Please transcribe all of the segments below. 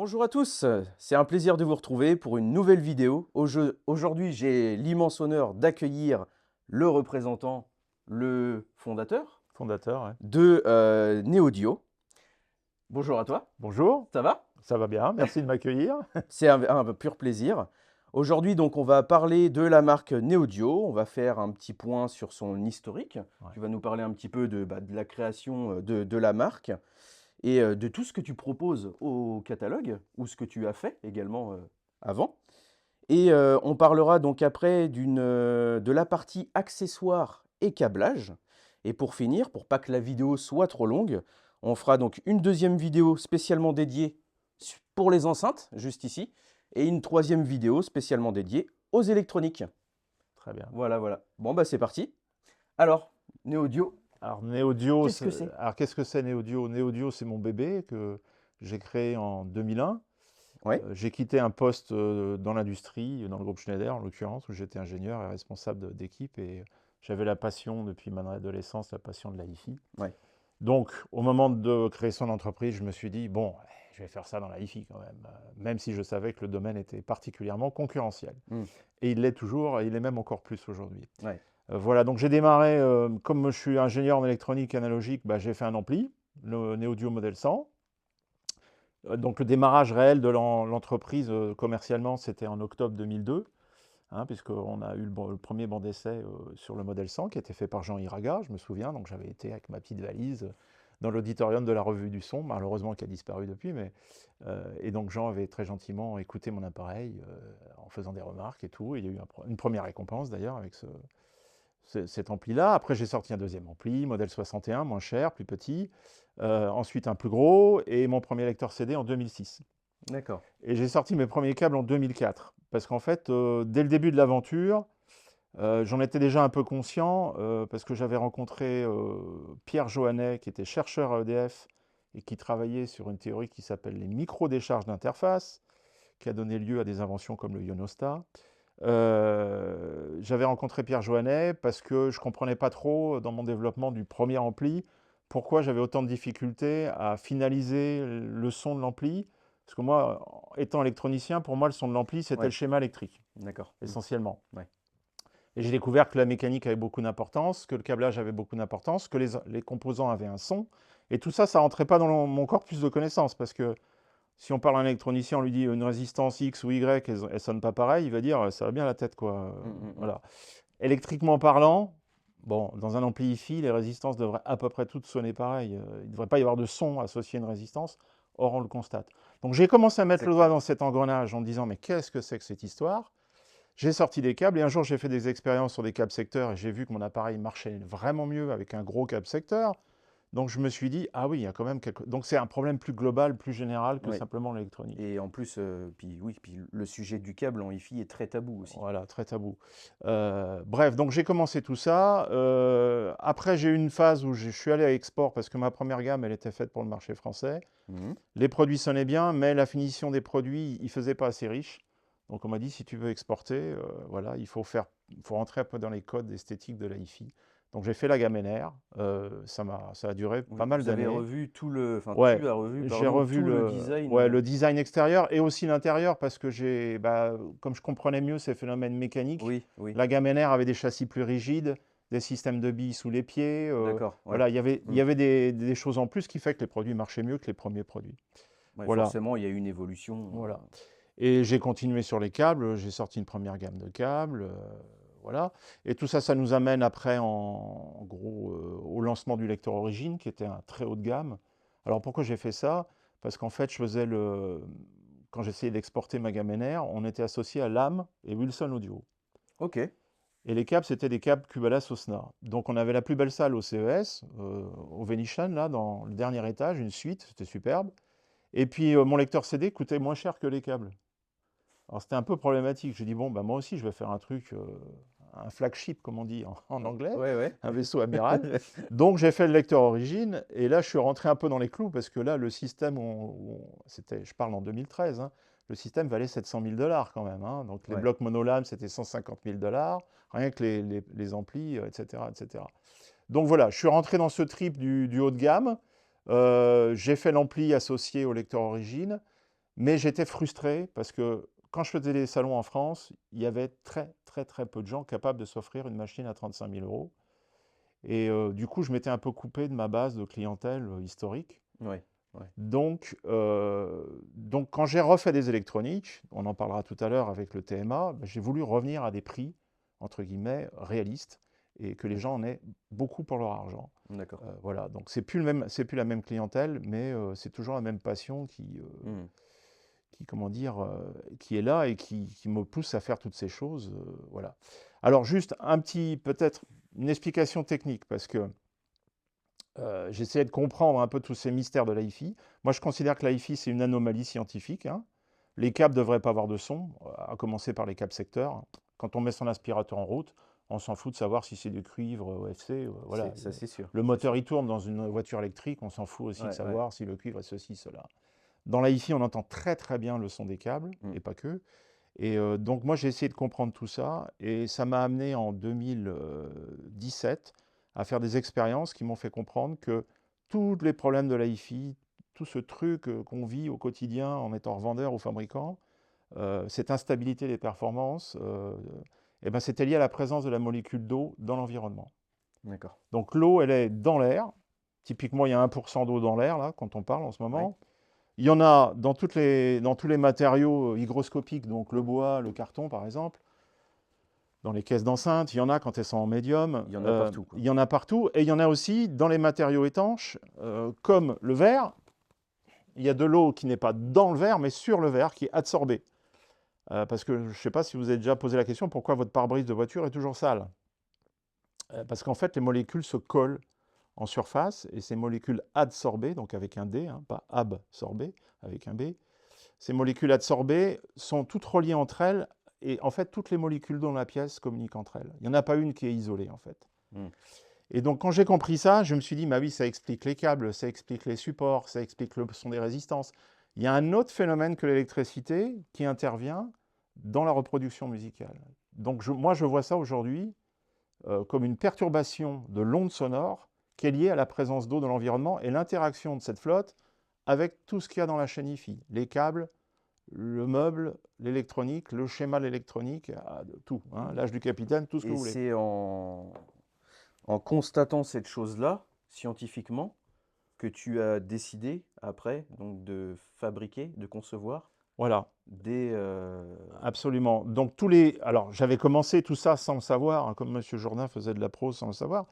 Bonjour à tous, c'est un plaisir de vous retrouver pour une nouvelle vidéo. Aujourd'hui, j'ai l'immense honneur d'accueillir le représentant, le fondateur Fondateur, ouais. de Neodio. Bonjour à toi, Bonjour, ça va? ça va bien, merci de m'accueillir. C'est un pur plaisir. Aujourd'hui, donc, on va parler de la marque Neodio. On va faire un petit point sur son historique. Ouais. Tu vas nous parler un petit peu de la création de la marque et de tout ce que tu proposes au catalogue ou ce que tu as fait également avant. Et on parlera donc après de la partie accessoires et câblage. Et pour finir, pour pas que la vidéo soit trop longue, on fera donc une deuxième vidéo spécialement dédiée pour les enceintes, juste ici, et une troisième vidéo spécialement dédiée aux électroniques. Très bien. Voilà, voilà. Bon, bah c'est parti. Alors, Néodio, Alors, Neodio, qu'est-ce que c'est? qu'est-ce que c'est Neodio? Neodio, c'est mon bébé que j'ai créé en 2001. Ouais, J'ai quitté un poste dans l'industrie, dans le groupe Schneider en l'occurrence, où j'étais ingénieur et responsable d'équipe et j'avais la passion depuis ma adolescence, la passion de la hi-fi. ouais. Donc, au moment de créer son entreprise, je me suis dit, bon, je vais faire ça dans la hi-fi quand même, même si je savais que le domaine était particulièrement concurrentiel. Hmm, Et il l'est toujours, et il est même encore plus aujourd'hui. ouais. Voilà, donc j'ai démarré, comme je suis ingénieur en électronique analogique, bah, j'ai fait un ampli, le Neodio Model 100. Donc le démarrage réel de l'entreprise commercialement, c'était en octobre 2002, hein, puisqu'on a eu le premier banc d'essai sur le Model 100 qui était fait par Jean Iraga, je me souviens, donc j'avais été avec ma petite valise dans l'auditorium de la Revue du Son, malheureusement qui a disparu depuis, et donc Jean avait très gentiment écouté mon appareil en faisant des remarques et tout, et il y a eu une première récompense d'ailleurs avec cet ampli-là. Après, j'ai sorti un deuxième ampli, modèle 61, moins cher, plus petit. Ensuite, un plus gros, et mon premier lecteur CD en 2006. D'accord. Et j'ai sorti mes premiers câbles en 2004. Parce qu'en fait, dès le début de l'aventure, j'en étais déjà un peu conscient, parce que j'avais rencontré Pierre Johannet, qui était chercheur à EDF, et qui travaillait sur une théorie qui s'appelle les micro-décharges d'interface, qui a donné lieu à des inventions comme le Ionostat. J'avais rencontré Pierre Johannet parce que je ne comprenais pas trop dans mon développement du premier ampli pourquoi j'avais autant de difficultés à finaliser le son de l'ampli. Parce que moi, étant électronicien, pour moi, le son de l'ampli, c'était le Ouais, schéma électrique, d'accord. Hmm, essentiellement. ouais. Et j'ai découvert que la mécanique avait beaucoup d'importance, que le câblage avait beaucoup d'importance, que les composants avaient un son. Et tout ça, ça ne rentrait pas dans mon corpus de connaissances. Parce que si on parle à un électronicien, on lui dit une résistance X ou Y, elle ne sonne pas pareil, il va dire ça va bien la tête, quoi. Hmm, hmm, hmm. Voilà. Électriquement parlant, bon, dans un ampli hi-fi, les résistances devraient à peu près toutes sonner pareil. Il ne devrait pas y avoir de son associé à une résistance, or on le constate. Donc j'ai commencé à mettre le doigt Exactement. dans cet engrenage en me disant mais qu'est-ce que c'est que cette histoire? J'ai sorti des câbles et un jour j'ai fait des expériences sur des câbles secteurs et j'ai vu que mon appareil marchait vraiment mieux avec un gros câble secteur. Donc je me suis dit, ah oui, il y a quand même quelque... Donc c'est un problème plus global, plus général que Ouais. simplement l'électronique. Et en plus, puis oui, puis le sujet du câble en hi-fi est très tabou aussi. Voilà, très tabou. Bref, donc j'ai commencé tout ça. Après, j'ai eu une phase où je suis allé à export parce que ma première gamme, elle était faite pour le marché français. Mhm. Les produits sonnaient bien, mais la finition des produits, il ne faisait pas assez riche. Donc on m'a dit, si tu veux exporter, voilà, il faut rentrer un peu dans les codes esthétiques de la hi-fi. Donc j'ai fait la gamme NR. Ça a duré pas Oui, mal vous avez d'années. revu tout le, enfin tu Ouais, as revu, j'ai pardon, revu tout le le, design. ouais, le design extérieur et aussi l'intérieur parce que comme je comprenais mieux ces phénomènes mécaniques, Oui, oui, la gamme NR avait des châssis plus rigides, des systèmes de billes sous les pieds. d'accord, ouais. Voilà, il Mm. y avait des choses en plus qui fait que les produits marchaient mieux que les premiers produits. Ouais, Voilà, forcément, il y a eu une évolution. voilà. Et j'ai continué sur les câbles, j'ai sorti une première gamme de câbles, voilà. Et tout ça, ça nous amène après en gros au lancement du lecteur Origin, qui était un très haut de gamme. Alors pourquoi j'ai fait ça? Parce qu'en fait, quand j'essayais d'exporter ma gamme NR, on était associé à LAM et Wilson Audio. Ok, Et les câbles, c'était des câbles Cubala Sosna. Donc on avait la plus belle salle au CES, au Venetian, là, dans le dernier étage, une suite, c'était superbe. Et puis mon lecteur CD coûtait moins cher que les câbles. Alors c'était un peu problématique. J'ai dit, bon, bah, moi aussi, je vais faire un truc, un flagship, comme on dit en anglais, ouais, ouais. un vaisseau amiral. Donc j'ai fait le lecteur Origin, et là, je suis rentré un peu dans les clous, parce que là, le système, je parle en 2013, hein, le système valait 700 000 dollars quand même, hein. Donc les Ouais, blocs monolames, c'était 150 000 dollars, rien que les amplis, etc., etc. Donc voilà, je suis rentré dans ce trip du haut de gamme. J'ai fait l'ampli associé au lecteur Origin. Mais j'étais frustré parce que quand je faisais des salons en France, il y avait très, très, très peu de gens capables de s'offrir une machine à 35 000 euros. Et du coup, je m'étais un peu coupé de ma base de clientèle historique. Ouais, ouais. Donc, quand j'ai refait des électroniques, on en parlera tout à l'heure avec le TMA, j'ai voulu revenir à des prix, entre guillemets, réalistes et que les gens en aient beaucoup pour leur argent. D'accord. Voilà, donc c'est plus la même clientèle, mais c'est toujours la même passion Mhm. comment dire, qui est là et qui me pousse à faire toutes ces choses. Voilà. Alors, juste peut-être une explication technique, parce que j'essayais de comprendre un peu tous ces mystères de l'AIFI. Moi, je considère que l'AIFI, c'est une anomalie scientifique, hein. Les câbles ne devraient pas avoir de son, à commencer par les câbles secteurs. Quand on met son aspirateur en route, on s'en fout de savoir si c'est du cuivre, OFC. Voilà. Ça, c'est sûr. Le C'est moteur, sûr. il tourne dans une voiture électrique, on s'en fout aussi de Ouais, ouais. savoir si le cuivre est ceci, cela. Dans l'AIFI, on entend très très bien le son des câbles, Mm. et pas que. Et donc moi, j'ai essayé de comprendre tout ça, et ça m'a amené en 2017 à faire des expériences qui m'ont fait comprendre que tous les problèmes de l'AIFI, tout ce truc qu'on vit au quotidien en étant revendeur ou fabricant, cette instabilité des performances, eh ben, c'était lié à la présence de la molécule d'eau dans l'environnement. D'accord. Donc l'eau, elle est dans l'air. Typiquement, il y a 1% d'eau dans l'air, là, quand on parle en ce Oui. moment. Il y en a dans tous les matériaux hygroscopiques, donc le bois, le carton par exemple, dans les caisses d'enceinte, il y en a quand elles sont en médium, Il y en a partout, quoi. il y en a partout, et il y en a aussi dans les matériaux étanches, comme le verre. Il y a de l'eau qui n'est pas dans le verre, mais sur le verre, qui est adsorbée. Parce que je ne sais pas si vous avez déjà posé la question, pourquoi votre pare-brise de voiture est toujours sale. Parce qu'en fait, les molécules se collent en surface, et ces molécules adsorbées, donc avec un D, hein, pas absorbées, avec un B, ces molécules adsorbées sont toutes reliées entre elles, et en fait, toutes les molécules dans la pièce communiquent entre elles. Il n'y en a pas une qui est isolée, en fait. Mm. Et donc, quand j'ai compris ça, je me suis dit, bah oui, ça explique les câbles, ça explique les supports, ça explique le son des résistances. Il y a un autre phénomène que l'électricité qui intervient dans la reproduction musicale. Donc, moi, je vois ça aujourd'hui comme une perturbation de l'onde sonore qui est liée à la présence d'eau dans l'environnement et l'interaction de cette flotte avec tout ce qu'il y a dans la chaîne IFI, les câbles, le meuble, l'électronique, le schéma de l'électronique, tout, hein, l'âge du capitaine, tout ce que Et vous voulez. c'est en constatant cette chose-là, scientifiquement, que tu as décidé, après, donc de fabriquer, de concevoir Voilà, des... absolument. Donc alors j'avais commencé tout ça sans le savoir, hein, comme Monsieur Jourdain faisait de la prose sans le savoir.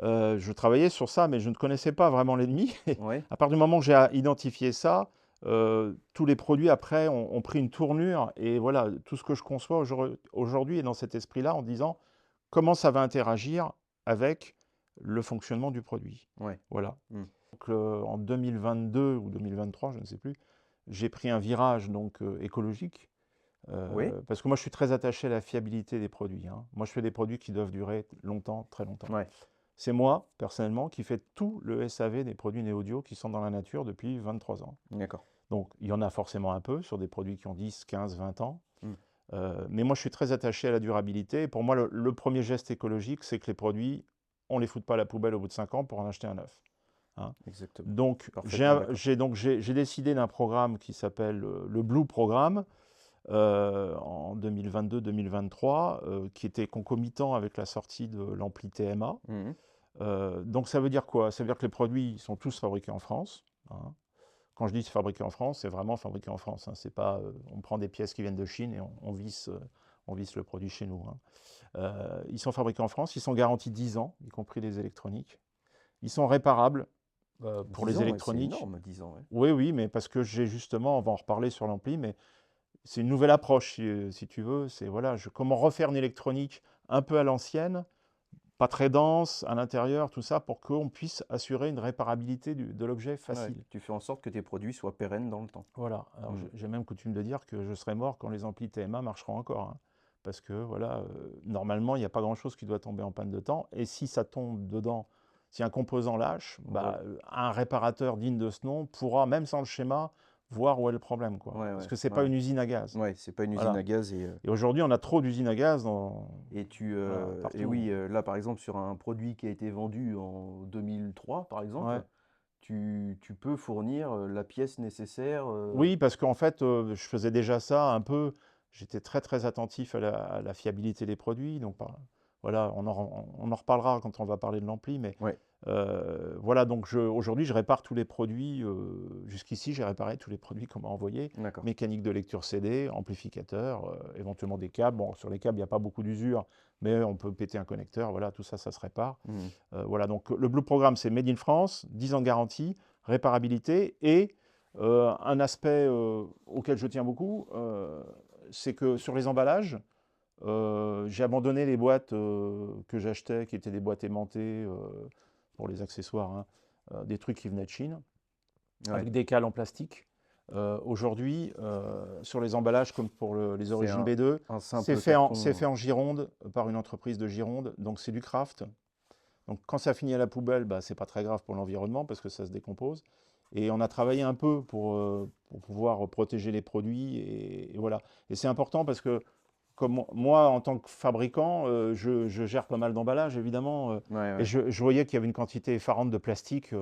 Je travaillais sur ça, mais je ne connaissais pas vraiment l'ennemi. Ouais, À partir du moment où j'ai identifié ça, tous les produits après ont pris une tournure. Et voilà, tout ce que je conçois aujourd'hui est dans cet esprit-là, en disant comment ça va interagir avec le fonctionnement du produit. ouais. Voilà. Mm. Donc, en 2022 ou 2023, je ne sais plus, j'ai pris un virage donc écologique. Oui, Parce que moi, je suis très attaché à la fiabilité des produits, hein. Moi, je fais des produits qui doivent durer longtemps, très longtemps. ouais, C'est moi, personnellement, qui fais tout le SAV des produits Néodio qui sont dans la nature depuis 23 ans. d'accord. Donc, il y en a forcément un peu sur des produits qui ont 10, 15, 20 ans. Mm. Mais moi, je suis très attaché à la durabilité. Et pour moi, le premier geste écologique, c'est que les produits, on ne les fout pas à la poubelle au bout de 5 ans pour en acheter un neuf, hein. Exactement. Donc, Parfaitement d'accord. j'ai décidé d'un programme qui s'appelle le Blue Programme en 2022-2023, qui était concomitant avec la sortie de l'ampli TMA. Mhm. Donc ça veut dire quoi? Ça veut dire que les produits sont tous fabriqués en France, hein. Quand je dis fabriqués en France, c'est vraiment fabriqué en France, hein. C'est pas, on prend des pièces qui viennent de Chine et on visse le produit chez nous, hein. Ils sont fabriqués en France, ils sont garantis 10 ans, y compris les électroniques. Ils sont réparables pour 10 les ans, ouais, c'est électroniques. énorme, 10 ans. Ouais. Oui, oui, mais parce que j'ai justement, on va en reparler sur l'ampli, mais c'est une nouvelle approche, si tu veux. C'est voilà, comment refaire une électronique un peu à l'ancienne, pas très dense à l'intérieur, tout ça, pour qu'on puisse assurer une réparabilité de l'objet Ouais, facile. tu fais en sorte que tes produits soient pérennes dans le temps. Voilà. Alors Mm. j'ai même coutume de dire que je serai mort quand les amplis TMA marcheront encore, hein. Parce que voilà, normalement, il n'y a pas grand-chose qui doit tomber en panne de temps. Et si ça tombe dedans, si un composant lâche, Ouais, bah, un réparateur digne de ce nom pourra, même sans le schéma, voir où est le problème, quoi. ouais, Parce ouais, que c'est pas ouais. une usine à gaz. Ouais, c'est pas une usine Voilà. à gaz Et aujourd'hui, on a trop d'usines à gaz voilà, et partout. oui, là par exemple sur un produit qui a été vendu en 2003 par exemple, Ouais. tu peux fournir la pièce nécessaire. Oui, parce qu'en fait, je faisais déjà ça un peu. J'étais très très attentif à la fiabilité des produits. Donc voilà, on en reparlera quand on va parler de l'ampli. Mais Ouais, voilà, donc aujourd'hui, je répare tous les produits. Jusqu'ici, j'ai réparé tous les produits qu'on m'a envoyés. d'accord. Mécanique de lecture CD, amplificateur, éventuellement des câbles. Bon, sur les câbles, il n'y a pas beaucoup d'usure, mais on peut péter un connecteur. Voilà, tout ça, ça se répare. Mhm. Voilà, donc le Blue Programme, c'est Made in France, 10 ans de garantie, réparabilité et un aspect auquel je tiens beaucoup, c'est que sur les emballages, j'ai abandonné les boîtes que j'achetais, qui étaient des boîtes aimantées pour les accessoires, hein, des trucs qui venaient de Chine, Ouais, avec des cales en plastique. Aujourd'hui, sur les emballages, comme pour les c'est origines B2, un c'est simple c'est fait carton. en Gironde par une entreprise de Gironde, donc c'est du craft. Donc quand ça finit à la poubelle, bah, c'est pas très grave pour l'environnement parce que ça se décompose. Et on a travaillé un peu pour pouvoir protéger les produits et voilà. Et c'est important parce que comme moi, en tant que fabricant, je gère pas mal d'emballages évidemment. Ouais, Et ouais, je voyais qu'il y avait une quantité effarante de plastique,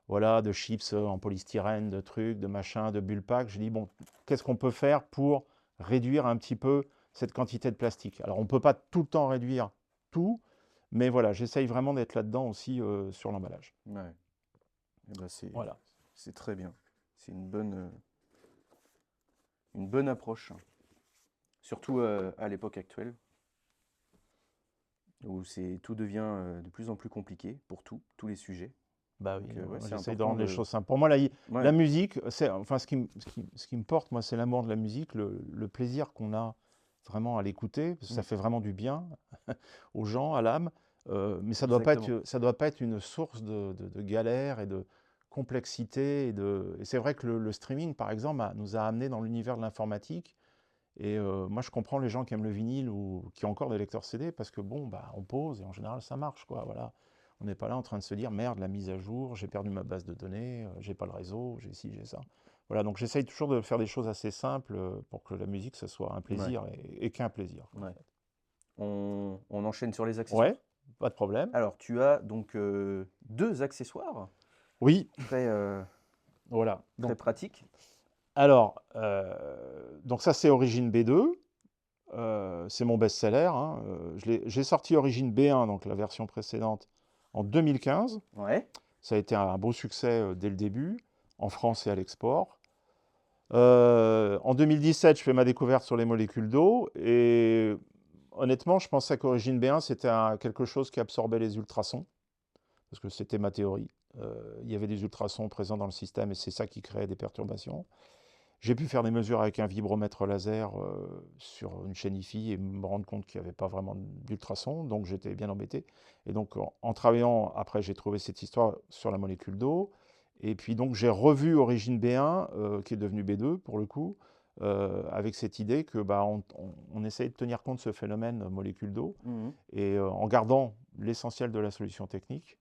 voilà, de chips en polystyrène, de trucs, de machins, de bullpack. Je dis bon, qu'est-ce qu'on peut faire pour réduire un petit peu cette quantité de plastique? Alors on ne peut pas tout le temps réduire tout, mais voilà, j'essaye vraiment d'être là-dedans aussi sur l'emballage. ouais. Eh ben, Voilà. c'est très bien. C'est une bonne approche. Surtout à l'époque actuelle, où tout devient de plus en plus compliqué pour tous les sujets. Bah Donc, oui, ouais, moi c'est j'essaye de important rendre les de. choses simples. Pour moi, la Ouais, musique, enfin, ce qui me porte, moi, c'est l'amour de la musique, le plaisir qu'on a vraiment à l'écouter, parce que ça mm, fait vraiment du bien aux gens, à l'âme. Mais exactement. ça doit pas être une source de galère et de complexité. Et c'est vrai que le streaming, par exemple, nous a amené dans l'univers de l'informatique. Et moi, je comprends les gens qui aiment le vinyle ou qui ont encore des lecteurs CD parce que bon, bah, on pose et en général, ça marche, quoi. Voilà. On n'est pas là en train de se dire merde, la mise à jour, j'ai perdu ma base de données, j'ai pas le réseau, j'ai ci, j'ai ça. Voilà, donc j'essaye toujours de faire des choses assez simples pour que la musique, ce soit un Ouais, plaisir et qu'un plaisir, quoi, en ouais. fait. On enchaîne sur les Ouais, accessoires. pas de problème. Alors, tu as donc deux accessoires Oui, très, voilà. très pratiques. Alors, donc ça, c'est Origine B2. C'est mon best-seller, hein. J'ai sorti Origine B1, donc la version précédente, en 2015. Ouais. Ça a été un beau succès dès le début, en France et à l'export. En 2017, je fais ma découverte sur les molécules d'eau. Et honnêtement, je pensais qu'Origine B1, c'était quelque chose qui absorbait les ultrasons, parce que c'était ma théorie. Il y avait des ultrasons présents dans le système et c'est ça qui créait des perturbations. J'ai pu faire des mesures avec un vibromètre laser sur une chaîne IFI et me rendre compte qu'il n'y avait pas vraiment d'ultrasons, donc j'étais bien embêté. Et donc en travaillant, après j'ai trouvé cette histoire sur la molécule d'eau, et puis donc j'ai revu Origine B1, qui est devenue B2 pour le coup, avec cette idée que bah, on essaye de tenir compte de ce phénomène molécule d'eau, Mhm. et en gardant l'essentiel de la solution technique.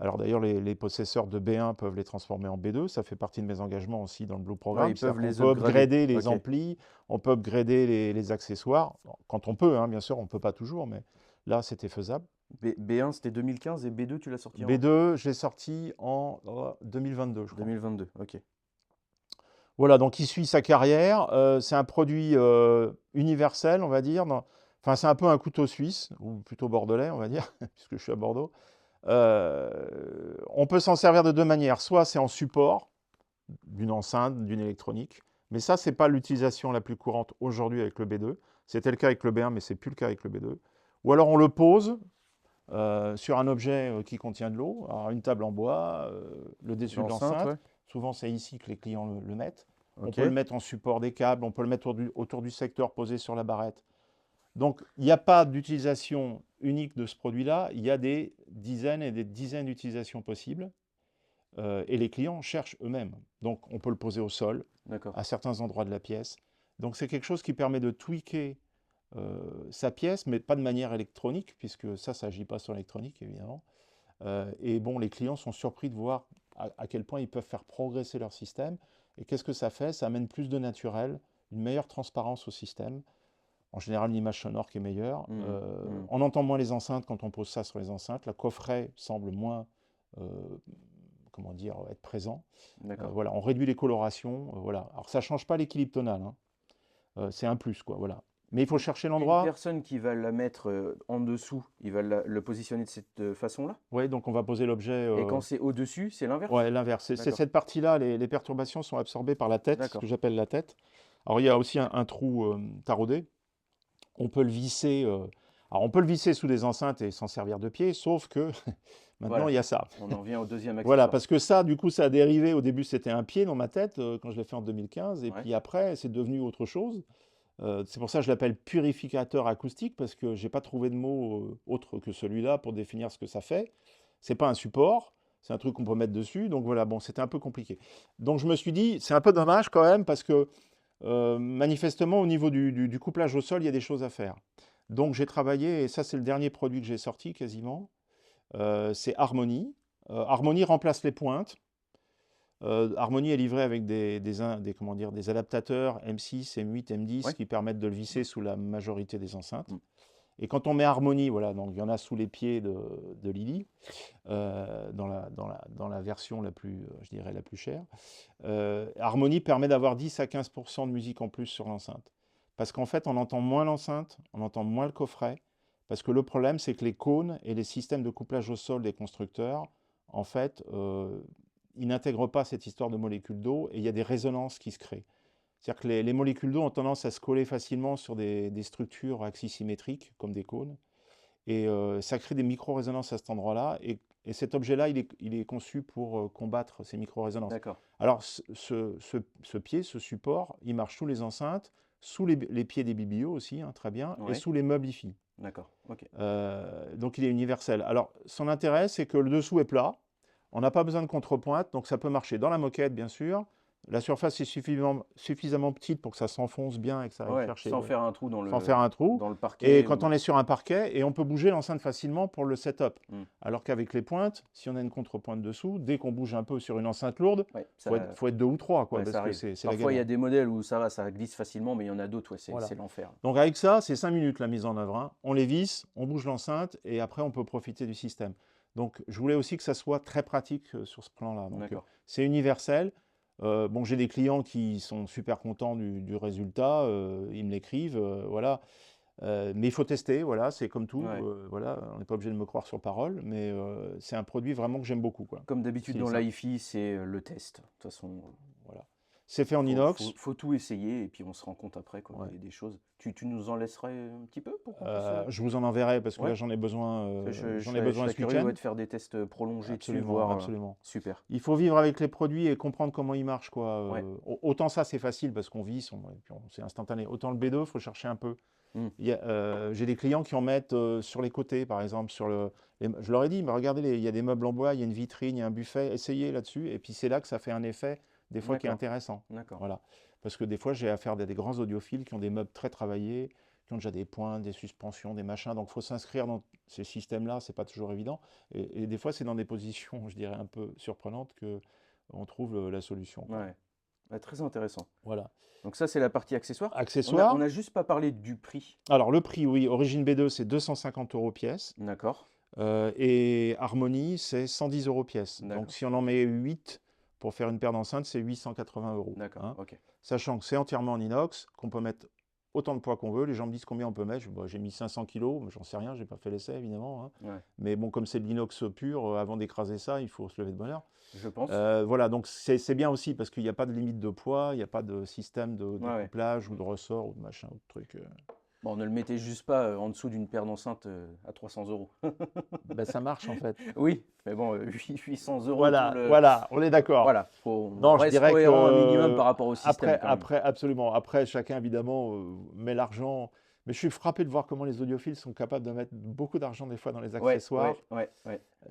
Alors d'ailleurs, les possesseurs de B1 peuvent les transformer en B2. Ça fait partie de mes engagements aussi dans le Blue Ouais, Programme. ils peuvent C'est-à-dire qu'on les peut upgrader. upgrader les Ok. amplis, on peut upgrader les accessoires. Bon, quand on peut, hein, bien sûr, on ne peut pas toujours, mais là, c'était faisable. B1, c'était 2015 et B2, tu l'as sorti en B2, je l'ai sorti en 2022, je crois. 2022. Ok. Voilà, donc il suit sa carrière. C'est un produit universel, on va dire. Enfin, c'est un peu un couteau suisse, ou plutôt bordelais, on va dire, puisque je suis à Bordeaux. On peut s'en servir de deux manières. Soit c'est en support d'une enceinte, d'une électronique. Mais ça, ce n'est pas l'utilisation la plus courante aujourd'hui avec le B2. C'était le cas avec le B1, mais ce n'est plus le cas avec le B2. Ou alors on le pose sur un objet qui contient de l'eau, alors une table en bois, le dessus de L'enceinte, l'enceinte. ouais. Souvent, c'est ici que les clients le mettent. On Ok. peut le mettre en support des câbles, on peut le mettre autour du secteur posé sur la barrette. Donc, il n'y a pas d'utilisation unique de ce produit-là. Il y a des dizaines et des dizaines d'utilisations possibles. Et les clients cherchent eux-mêmes. Donc, on peut le poser au sol, D'accord. à certains endroits de la pièce. Donc, c'est quelque chose qui permet de tweaker sa pièce, mais pas de manière électronique, puisque ça n'agit pas sur l'électronique, évidemment. Et bon, les clients sont surpris de voir à quel point ils peuvent faire progresser leur système. Et qu'est-ce que ça fait? Ça amène plus de naturel, une meilleure transparence au système. En général, l'image sonore qui est meilleure. Mhm. Mhm. On entend moins les enceintes quand on pose ça sur les enceintes. Le coffret semble moins, euh, comment dire, être présent. D'accord. Voilà, on réduit les colorations. Voilà. Alors ça ne change pas l'équilibre tonal, hein. C'est un plus, quoi. Voilà. Mais il faut Donc, chercher une l'endroit. personne qui va la mettre en dessous, il va le positionner de cette façon-là. Oui, donc on va poser l'objet. Et quand c'est au-dessus, c'est l'inverse. Ouais, l'inverse. C'est D'accord. cette partie-là, les perturbations sont absorbées par la tête, ce que D'accord. j'appelle la tête. Alors il y a aussi un trou taraudé. On peut le visser. Alors on peut le visser sous des enceintes et s'en servir de pied, sauf que maintenant il Voilà. y a ça. On en vient au deuxième Voilà, accessoire. parce que ça, du coup, ça a dérivé. Au début, c'était un pied dans ma tête quand je l'ai fait en 2015, et Ouais. puis après, c'est devenu autre chose. C'est pour ça que je l'appelle purificateur acoustique, parce que j'ai pas trouvé de mot autre que celui-là pour définir ce que ça fait. C'est pas un support, c'est un truc qu'on peut mettre dessus. Donc voilà, bon, c'était un peu compliqué. Donc je me suis dit, c'est un peu dommage quand même, parce que manifestement, au niveau du couplage au sol, il y a des choses à faire. Donc j'ai travaillé, et ça, c'est le dernier produit que j'ai sorti quasiment. C'est Harmony. Harmony remplace les pointes. Harmony est livré avec comment dire, des adaptateurs M6, M8, M10 Ouais. qui permettent de le visser sous la majorité des enceintes. Mm. Et quand on met Harmony, voilà, donc il y en a sous les pieds de Lily, dans la version la plus, je dirais, la plus chère. Harmony permet d'avoir 10 à 15% de musique en plus sur l'enceinte. Parce qu'en fait, on entend moins l'enceinte, on entend moins le coffret, parce que le problème, c'est que les cônes et les systèmes de couplage au sol des constructeurs, en fait, ils n'intègrent pas cette histoire de molécules d'eau, et il y a des résonances qui se créent. C'est-à-dire que les molécules d'eau ont tendance à se coller facilement sur des structures axisymétriques, comme des cônes, et ça crée des micro-résonances à cet endroit-là, et cet objet-là, il est conçu pour combattre ces micro-résonances. D'accord. Alors, ce pied, ce support, il marche sous les enceintes, sous les pieds des biblios aussi, hein, très bien, et Ouais. sous les meubles hi-fi. D'accord. Ok. Donc il est universel. Alors, son intérêt, c'est que le dessous est plat, on n'a pas besoin de contrepointe, donc ça peut marcher dans la moquette, bien sûr. La surface est suffisamment petite pour que ça s'enfonce bien et que ça aille Ouais. chercher, Sans faire un trou sans faire un trou. dans le Et parquet. quand on est sur un parquet, et on peut bouger l'enceinte facilement pour le setup. Mm. Alors qu'avec les pointes, si on a une contrepointe dessous, dès qu'on bouge un peu sur une enceinte lourde, Ouais, faut être deux ou trois, quoi, ouais, ça parce que arrive. c'est la Parfois, il y a galère. des modèles où ça va, ça glisse facilement, mais il y en a d'autres, ouais, Voilà. c'est l'enfer. Donc avec ça, c'est 5 minutes la mise en œuvre, hein. On les visse, on bouge l'enceinte, et après on peut profiter du système. Donc je voulais aussi que ça soit très pratique sur ce plan-là. Donc D'accord. c'est universel. Bon, j'ai des clients qui sont super contents du résultat, ils me l'écrivent, voilà. Mais il faut tester, voilà, c'est comme tout, Ouais. voilà, on n'est pas obligé de me croire sur parole, mais c'est un produit vraiment que j'aime beaucoup, quoi. Comme d'habitude C'est dans ça, l'hi-fi, c'est le test. De toute façon, voilà. C'est fait en inox. faut tout essayer et puis on se rend compte après quoi, Ouais. des choses. Tu nous en laisserais un petit peu pour qu'on puisse. Je vous en enverrai parce que là Ouais. j'en ai besoin, Je j'en ai serais, je besoin serais ce curieux, week-end. ouais, de faire des tests prolongés dessus, Absolument, voir. absolument. Super. Il faut vivre avec les produits et comprendre comment ils marchent, quoi. Ouais. Autant ça c'est facile parce qu'on vit, et puis c'est instantané. Autant le B2, il faut chercher un peu. Mm. J'ai des clients qui en mettent sur les côtés, par exemple, je leur ai dit, mais regardez, il y a des meubles en bois, il y a une vitrine, il y a un buffet, essayez là-dessus, et puis c'est là que ça fait un effet, des fois, qui est D'accord. intéressant. D'accord. Voilà. Parce que des fois, j'ai affaire à des grands audiophiles qui ont des meubles très travaillés, qui ont déjà des pointes, des suspensions, des machins, donc il faut s'inscrire dans ces systèmes-là, c'est pas toujours évident, et des fois, c'est dans des positions, je dirais, un peu surprenantes que on trouve la solution, quoi. Ouais. Ouais, très intéressant. Voilà. Donc ça, c'est la partie accessoire. Accessoires. On a juste pas parlé du prix. Alors, le prix, oui, Origine B2, c'est 250 € pièce. D'accord. Et Harmony, c'est 110 € pièce. D'accord. Donc si on en met 8 pour faire une paire d'enceintes, c'est 880 €. D'accord. Hein. Ok. Sachant que c'est entièrement en inox, qu'on peut mettre autant de poids qu'on veut. Les gens me disent combien on peut mettre. J'ai mis 500 kg, mais j'en sais rien, j'ai pas fait l'essai évidemment. Hein. Ouais. Mais bon, comme c'est de l'inox pur, avant d'écraser ça, il faut se lever de bonne heure. Je pense. Voilà, donc c'est bien aussi parce qu'il n'y a pas de limite de poids, il n'y a pas de système de Ouais. couplage ou de ressort ou de machin ou de truc. Bon, ne le mettez juste pas en dessous d'une paire d'enceintes à 300 €. Ben, ça marche en fait. Oui, mais bon, 800 € Voilà, pour le. voilà, on est d'accord. Voilà, on Non, je reste dirais cohérent un minimum que par rapport au système quand même. après, absolument. Après, chacun évidemment met l'argent. Mais je suis frappé de voir comment les audiophiles sont capables de mettre beaucoup d'argent des fois dans les Ouais, accessoires, ouais.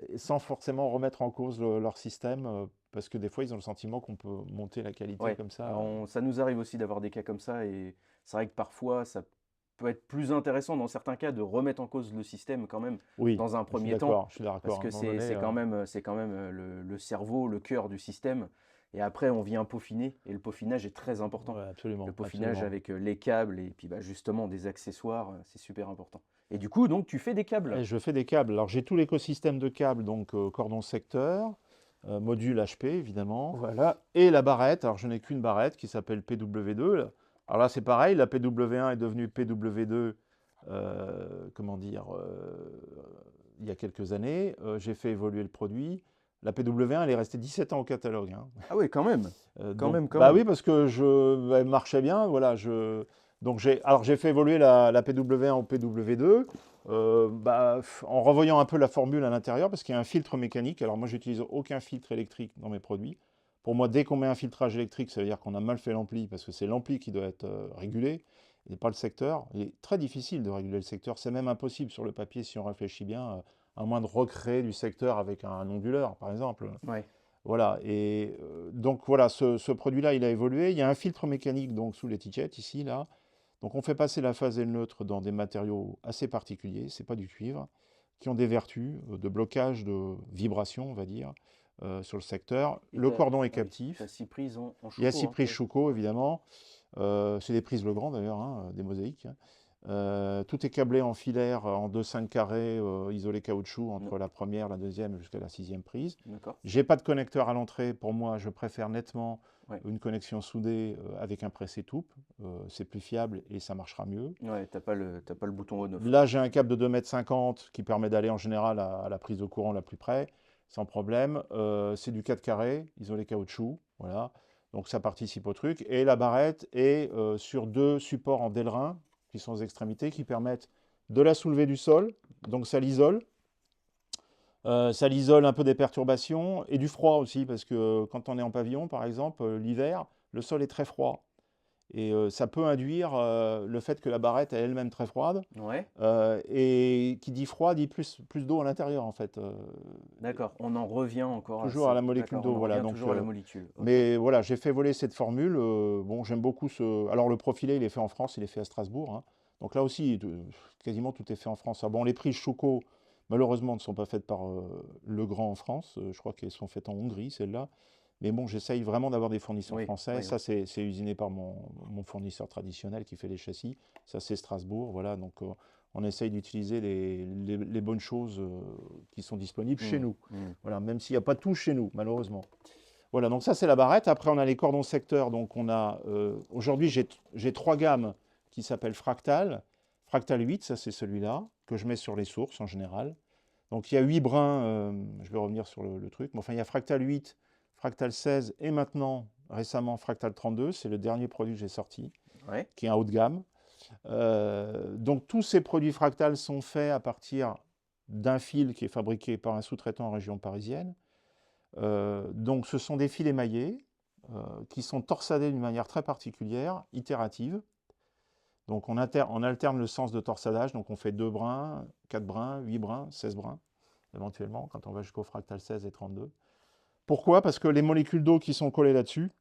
et sans forcément remettre en cause leur système, parce que des fois ils ont le sentiment qu'on peut monter la qualité Ouais. comme ça. Alors, ça nous arrive aussi d'avoir des cas comme ça et c'est vrai que parfois ça peut être plus intéressant dans certains cas de remettre en cause le système quand même Oui, dans un je suis premier temps. d'accord, je suis d'accord. Parce À que un moment donné, c'est quand même le cerveau, le cœur du système. Et après, on vient peaufiner. Et le peaufinage est très important. ouais, absolument, Le peaufinage absolument. avec les câbles et puis justement des accessoires, c'est super important. Et du coup, donc, tu fais des câbles. Et je fais des câbles. Alors j'ai tout l'écosystème de câbles, donc cordon secteur, module HP évidemment, Voilà. et la barrette. Alors je n'ai qu'une barrette qui s'appelle PW2. Là. Alors là c'est pareil, la PW1 est devenue PW2, comment dire, il y a quelques années. J'ai fait évoluer le produit. La PW1 elle est restée 17 ans au catalogue. Hein. Ah oui, quand même. Quand Donc, même, quand bah même. oui, parce que elle marchait bien, voilà. Donc j'ai fait évoluer la PW1 en PW2, en revoyant un peu la formule à l'intérieur, parce qu'il y a un filtre mécanique. Alors moi, j'utilise aucun filtre électrique dans mes produits. Pour moi, dès qu'on met un filtrage électrique, ça veut dire qu'on a mal fait l'ampli, parce que c'est l'ampli qui doit être régulé, et pas le secteur. Il est très difficile de réguler le secteur. C'est même impossible sur le papier si on réfléchit bien, à moins de recréer du secteur avec un onduleur, par exemple. Ouais. Voilà, et donc voilà, ce produit-là, il a évolué. Il y a un filtre mécanique donc sous l'étiquette, ici, là. Donc on fait passer la phase et le neutre dans des matériaux assez particuliers, c'est pas du cuivre, qui ont des vertus de blocage, de vibration, on va dire, sur le secteur. Et Le cordon est ah oui, captif. t'as 6 prises en Il y a choco, 6 hein, prises oui. Chouco, évidemment. C'est des prises Legrand, d'ailleurs, hein, des mosaïques. Hein. Tout est câblé en filaire, en 2,5 carrés, isolé caoutchouc, No- entre la première, la deuxième jusqu'à la sixième prise. D'accord. J'ai pas de connecteur à l'entrée. Pour moi, je préfère nettement Ouais. une connexion soudée avec un pressé toupe. C'est plus fiable et ça marchera mieux. Ouais, t'as pas le bouton on-off. Là, j'ai un câble de 2,50 m qui permet d'aller en général à la prise de courant la plus près, sans problème. C'est du 4 carrés, isolé caoutchouc. Voilà. Donc ça participe au truc. Et la barrette est sur 2 supports en Delrin, qui sont aux extrémités, qui permettent de la soulever du sol. Donc ça l'isole. Ça l'isole un peu des perturbations et du froid aussi, parce que quand on est en pavillon, par exemple, l'hiver, le sol est très froid. Et ça peut induire le fait que la barrette est elle-même très froide. Ouais, Et qui dit froid dit plus d'eau à l'intérieur, en fait. d'accord. On en revient encore à Toujours à cette. la molécule D'accord, on d'eau, en voilà. revient Donc, toujours à la molécule. Ok. mais voilà, j'ai fait voler cette formule. Bon, j'aime beaucoup ce. Alors, le profilé, il est fait en France, il est fait à Strasbourg. Hein. Donc là aussi, quasiment tout est fait en France. Ah bon, les prises Chouco, malheureusement, ne sont pas faites par Legrand en France. Je crois qu'elles sont faites en Hongrie, celles-là. Mais bon, j'essaye vraiment d'avoir des fournisseurs Oui, français. oui, Ça, oui. c'est usiné par mon fournisseur traditionnel qui fait les châssis. Ça, c'est Strasbourg. Voilà, donc on essaye d'utiliser les bonnes choses qui sont disponibles chez nous. Voilà, même s'il n'y a pas tout chez nous, malheureusement. Voilà, donc ça, c'est la barrette. Après, on a les cordons secteurs. Donc, on a aujourd'hui, j'ai 3 gammes qui s'appellent Fractal. Fractal 8, ça, c'est celui-là, que je mets sur les sources en général. Donc, il y a 8 brins. Je vais revenir sur le truc. Mais enfin, il y a Fractal 8, Fractal 16 et maintenant, récemment, Fractal 32. C'est le dernier produit que j'ai sorti, Ouais. qui est un haut de gamme. Donc, tous ces produits Fractal sont faits à partir d'un fil qui est fabriqué par un sous-traitant en région parisienne. Donc, ce sont des fils émaillés qui sont torsadés d'une manière très particulière, itérative. Donc, on alterne le sens de torsadage. Donc, on fait 2 brins, 4 brins, 8 brins, 16 brins, éventuellement, quand on va jusqu'au fractal 16 et 32. Pourquoi? Parce que les molécules d'eau qui sont collées là-dessus,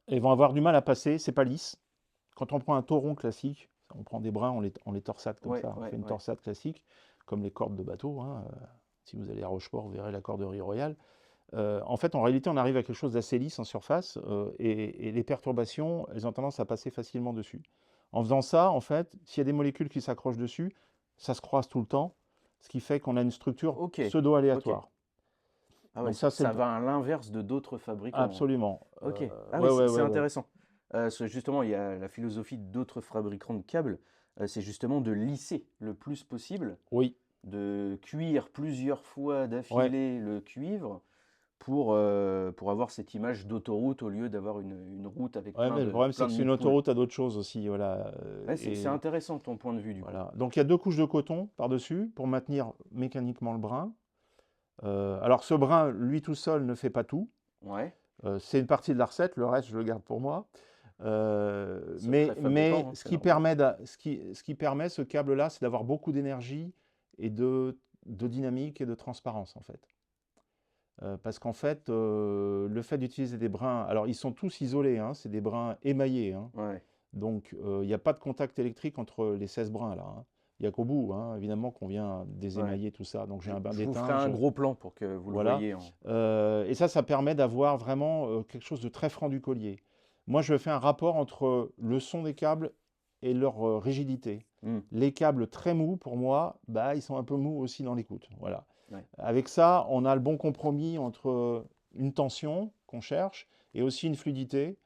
elles vont avoir du mal à passer, c'est pas lisse. Quand on prend un tauron classique, on prend des brins, on les torsade comme Ouais, ça. On ouais, fait une ouais. torsade classique, comme les cordes de bateau. Hein. Si vous allez à Rochefort, vous verrez la corderie royale. En fait, en réalité, on arrive à quelque chose d'assez lisse en surface et les perturbations, elles ont tendance à passer facilement dessus. En faisant ça, en fait, s'il y a des molécules qui s'accrochent dessus, ça se croise tout le temps, ce qui fait qu'on a une structure Ok, ok. pseudo-aléatoire. Ah ouais, Donc ça, c'est ça va à l'inverse de d'autres fabricants. absolument. Ok. Ah oui, Ouais, ouais, c'est ouais, ouais. intéressant. Justement, il y a la philosophie d'autres fabricants de câbles, c'est justement de lisser le plus possible, Oui, de cuire plusieurs fois ouais. d'affilée le cuivre pour avoir cette image d'autoroute au lieu d'avoir une route avec Ouais, mais le problème, c'est plein que de c'est nids une de poules. autoroute à d'autres choses aussi. Voilà. Ouais, c'est intéressant ton point de vue du coup. Voilà. Donc il y a 2 couches de coton par-dessus pour maintenir mécaniquement le brin. Alors ce brin, lui tout seul, ne fait pas tout. Ouais, C'est une partie de la recette, le reste, je le garde pour moi. secret Mais fabricant, hein, ce c'est qui normal. permet, ce qui permet ce câble-là, c'est d'avoir beaucoup d'énergie et de dynamique et de transparence, en fait. Parce qu'en fait, le fait d'utiliser des brins, alors ils sont tous isolés, hein, c'est des brins émaillés. Hein. Ouais. Donc il n'y a pas de contact électrique entre les 16 brins là. Hein. Il n'y a qu'au bout, hein, évidemment, qu'on vient Ouais. désémailler tout ça. Donc j'ai un bain Je vous ferai d'étain, un gros plan pour que vous le voilà. voyez en. Et ça permet d'avoir vraiment quelque chose de très franc du collier. Moi, je fais un rapport entre le son des câbles et leur rigidité. Hmm. Les câbles très mous, pour moi, bah, ils sont un peu mous aussi dans l'écoute. Voilà. Ouais. Avec ça, on a le bon compromis entre une tension qu'on cherche et aussi une fluidité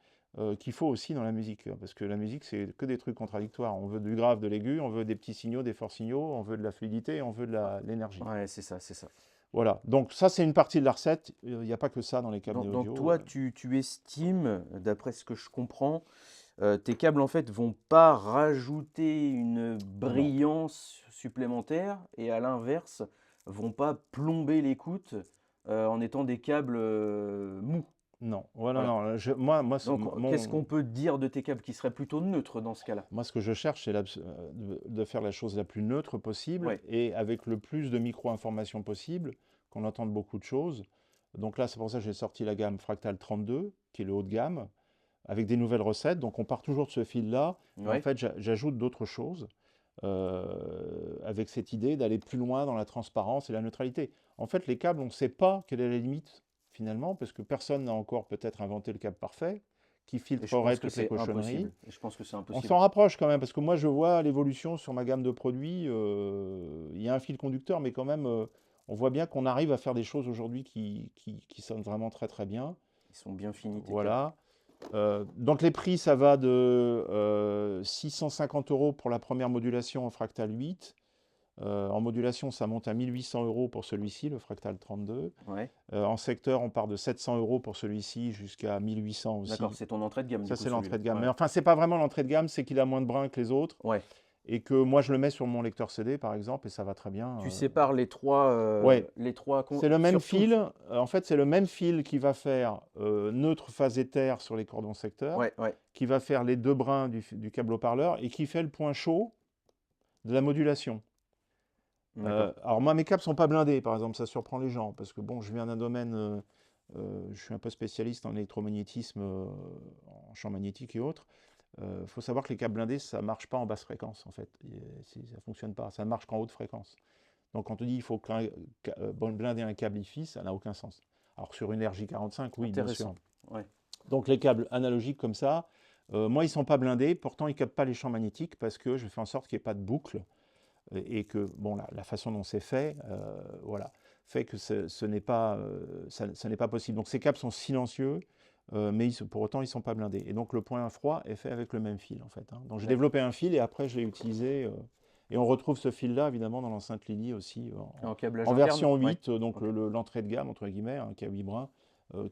qu'il faut aussi dans la musique. Parce que la musique, c'est que des trucs contradictoires. On veut du grave, de l'aigu, on veut des petits signaux, des forts signaux, on veut de la fluidité, on veut de l'énergie. Ouais, c'est ça, c'est ça. Voilà, donc ça c'est une partie de la recette. Il n'y a pas que ça dans les câbles Donc, audio. toi, tu estimes, d'après ce que je comprends, tes câbles en fait vont pas rajouter une Non, brillance supplémentaire et à l'inverse, vont pas plomber l'écoute en étant des câbles mous. non, voilà, Voilà. non. Donc, qu'est-ce qu'on peut dire de tes câbles qui seraient plutôt neutres dans ce cas-là? Moi, ce que je cherche, c'est de faire la chose la plus neutre possible Ouais, et avec le plus de micro-informations possible, qu'on entende beaucoup de choses. Donc là, c'est pour ça que j'ai sorti la gamme Fractal 32, qui est le haut de gamme, avec des nouvelles recettes. Donc on part toujours de ce fil-là, mais en ouais. fait, j'ajoute d'autres choses avec cette idée d'aller plus loin dans la transparence et la neutralité. En fait, les câbles, on ne sait pas quelle est la limite, finalement, parce que personne n'a encore peut-être inventé le câble parfait, qui Et je filtrerait pense que toutes les c'est cochonneries. impossible. Et je pense que c'est On impossible. s'en rapproche quand même, parce que moi je vois l'évolution sur ma gamme de produits. Il y a un fil conducteur, mais quand même, on voit bien qu'on arrive à faire des choses aujourd'hui qui sonnent vraiment très très bien. Ils sont bien finis tes câbles. Voilà. Donc les prix, ça va de 650 € pour la première modulation en Fractal 8. En modulation, ça monte à 1800 € pour celui-ci, le Fractal 32. Ouais. En secteur, on part de 700 € pour celui-ci jusqu'à 1800 D'accord, aussi. c'est ton entrée de gamme du Ça, coup c'est l'entrée celui-là. de gamme. Ouais. Mais enfin, c'est pas vraiment l'entrée de gamme, c'est qu'il a moins de brins que les autres. Ouais. Et que moi, je le mets sur mon lecteur CD, par exemple, et ça va très bien. Tu sépares Ouais, les trois c'est le même surtout. fil. En fait, c'est le même fil qui va faire neutre, phase éther sur les cordons secteurs, Ouais, ouais. qui va faire les deux brins du câble haut-parleur et qui fait le point chaud de la modulation. D'accord. Alors moi, mes câbles sont pas blindés, par exemple, ça surprend les gens, parce que bon, je viens d'un domaine, je suis un peu spécialiste en électromagnétisme, en champ magnétique et autres. Il faut savoir que les câbles blindés, ça marche pas en basse fréquence, en fait. Ça fonctionne pas, ça ne marche qu'en haute fréquence. Donc quand on dit qu'il faut blinder un câble IFI, ça n'a aucun sens. Alors sur une RJ45, oui, bien sûr. Intéressant. Ouais. Donc les câbles analogiques comme ça, moi, ils ne sont pas blindés, pourtant ils ne captent pas les champs magnétiques parce que je fais en sorte qu'il n'y ait pas de boucle et que bon, la façon dont c'est fait, voilà, fait que ce n'est pas, ça n'est pas possible. Donc ces câbles sont silencieux, mais pour autant ils ne sont pas blindés. Et donc le point froid est fait avec le même fil en fait. Donc j'ai D'accord. développé un fil et après je l'ai utilisé. Et on retrouve ce fil-là évidemment dans l'enceinte Lily aussi En câblage en interne? version Ouais. 8, donc Ok. l'entrée de gamme entre guillemets, qui a 8 brins,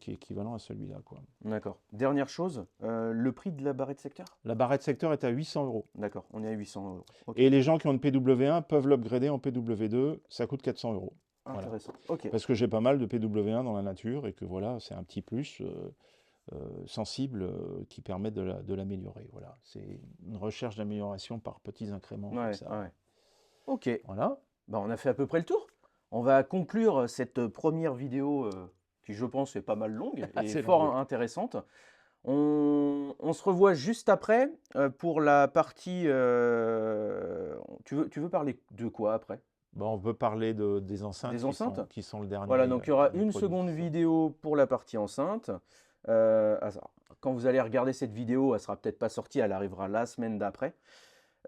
qui est équivalent à celui-là, quoi. D'accord. Dernière chose, le prix de la barrette secteur? La barrette secteur est à 800 €. D'accord, on est à 800 €. Ok. Et les gens qui ont une PW1 peuvent l'upgrader en PW2, ça coûte 400 €. Voilà. Intéressant. Ok. Parce que j'ai pas mal de PW1 dans la nature et que voilà, c'est un petit plus sensible qui permet de l'améliorer. Voilà. C'est une recherche d'amélioration par petits incréments comme Ouais, ça. ouais. Ok. Voilà. Bah, on a fait à peu près le tour. On va conclure cette première vidéo qui, je pense, est pas mal longue et C'est fort long, oui. intéressante. On se revoit juste après pour la partie. Tu veux parler de quoi après? Bon, on peut parler des enceintes Des enceintes? qui sont le dernier Voilà, donc il y aura des une produits seconde qui sortent. vidéo pour la partie enceinte. Quand vous allez regarder cette vidéo, elle sera peut-être pas sortie, elle arrivera la semaine d'après.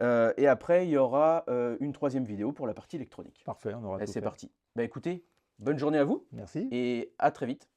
Et après, il y aura une troisième vidéo pour la partie électronique. Parfait, on aura Allez, tout c'est fait. parti. Bah écoutez, bonne journée à vous Merci. et à très vite.